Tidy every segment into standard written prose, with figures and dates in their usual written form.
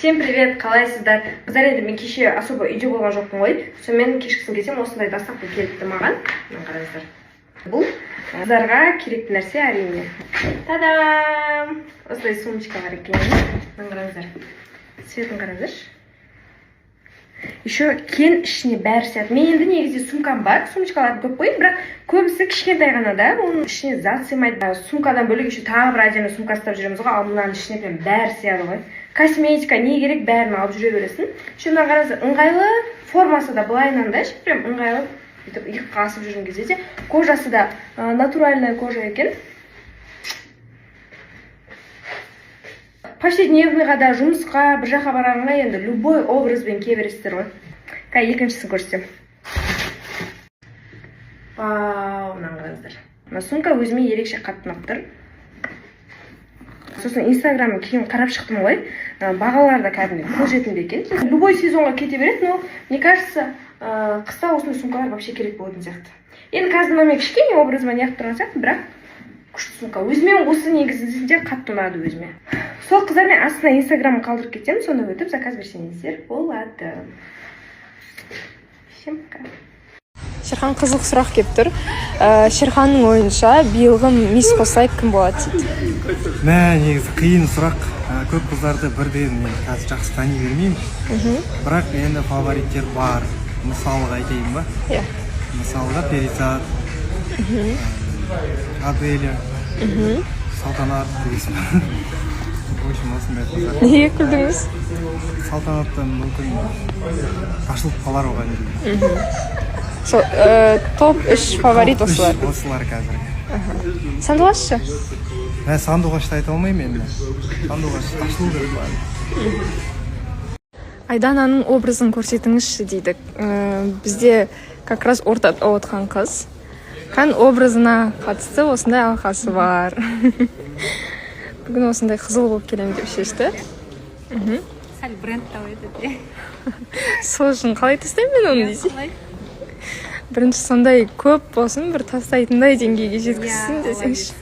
Всем привет, қалайсыздар? Қыздар енді мен кеше особо үйде болған жоқпын ғой. Сонымен кешкісін келсем осындай доставка келіпті маған. Мына қараңыздар. Бұл қыздарға керекті нәрсе әрине. Та-дам! Осындай сумочка бар екен. Мына қараңыздар. Цветін қараңыздаршы. Еще кен ішіне бәрі сияды. Мен енді негізде сумкам бар, сумочкаларды көп қойып, бірақ көбісі кішкентай ғана да, оның ішіне зат сыймайды. Сумкадан бөлек еще тағы бір әдемі сумка ұстап жүреміз ғой, ал мынаның ішіне прям бәрі сияды ғой. Косметика не керек бәрін алып жүре бересің. Еще мына қараңыздар, ыңғайлы, формасы да былайынан да, прям ыңғайлы. Бүйтіп иыққа асып жүрген кезде де, кожасы да натуральная кожа екен. Повседневныйға да, жұмысқа, бір жаққа барғанға енді любой образбен кие бересіздер ғой. Екіншісін көрсетем. Вау, мынаны қараңыздар. Мына сумка өзіме ерекше қатты ұнап тұр. Сосын инстаграмын кейін қарап шықтым ғой. Бағалары да кәдімгі қолжетімді екен. Любой сезонға кете береді, но мне кажется, қыста осындай сумкалар вообще керек болатын сияқты. Енді қазір мен кішкене образыма неғып тұрған сияқты, бірақ күшті сумка. Өзіме осы негізінде қатты ұнады өзіме. Сол қыздар мен астына инстаграмын қалдырып кетемін, сонда өтіп заказ берсеңіздер болады. Всем пока. Шерхан қызық сұрақ келіп тұр. Шерханның ойынша биылғы мисс Қосылай кім болады дейді? Негізі қиын сұрақ. Көп қыздарды бірден мен қазір жақсы тани бермеймін. Бірақ енді фавориттер бар. Мысалға айтайын ба? Иә. Мысалға Перизат, Аделя, Салтанат дейсің. В общем, осындай қыздар. Неге күлдіңіз? Салтанаттан мүмкін ашылып қалар оған. Топ 3 фаворит осылар. Осылар қазірге. Сандуғаш шы? Сандуғашты айта алмаймын енді. Сандуғаш ашылу керек. Айдананың образын көрсетіңізші дейді. Бізде как раз ортада отқан қыз. Қан образына қатысты осындай алқасы бар. Бүгін осындай қызыл болып келем деп шешті. Сәл бренд тауайды. Сол үшін қалай тастаймын мен оны дейсің? Бірінші сондай көп болсын, бір тастайтындай деңгейге жеткізсін десеңші.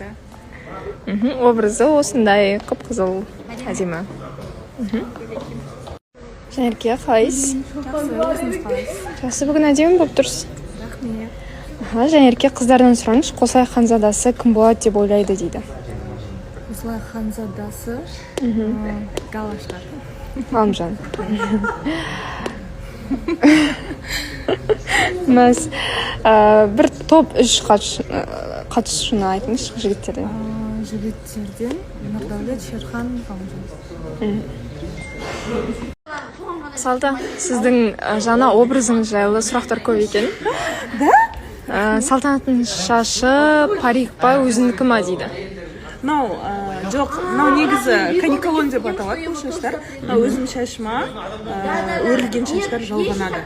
Образы осындай қып-қызыл әдемі. Жанерке, қалайсыз? Жақсы, бүгін әдемі болып тұрсыз. Жанерке, қыздардан сұраңызшы, Қосылай ханзадасы кім болады деп ойлайды дейді. Қосылай ханзадасы Галаштар. Ғалымжан. Мәз, бір топ 3 қатысушыны айтыңызшы жігіттерден. Жігіттерден Нұрдәулет, Шерхан, Ғалымжан. Салда, сіздің жаңа образыңыз жайлы сұрақтар көп екен. Да? Салтанаттың шашы парик па, өзіндікі ма дейді? Жоқ, негізі каникалон деп аталады бұл шаштар. Өзім шашыма өрілген шаштар жалғанады.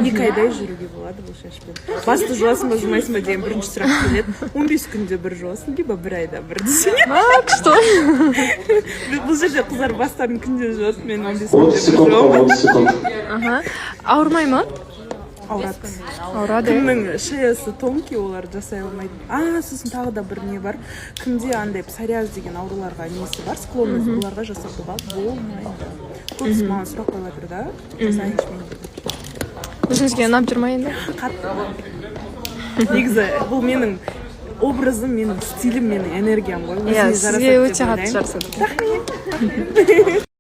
2 айдай жүруге болады бұл шашпен. Басты жуасың ба, жумайсың ба деген бірінші сұрақ келеді. 15 күнде бір жуасың, либо 1 айда бір десең. Күшті. Бұл жерде қыздар бастарын күнде жуасың, мен 15 күнде бір жуамын. Ауырмай ма? Аурады. Кімнің шеясы тонкий, олар жасай алмайды. Сосын тағы да бір не бар. Кімде андай псориаз деген ауруларға несі бар, склонность, бұларға жасатуға болмайды. Көбісі маған сұрақ қойып жатыр да, жасайыншы мен. Өзіңізге ұнап жүр ма енді? Қатты. Негізі бұл менің образым, менің стилім, менің энергиям ғой. Сізге өте қатты жарасады.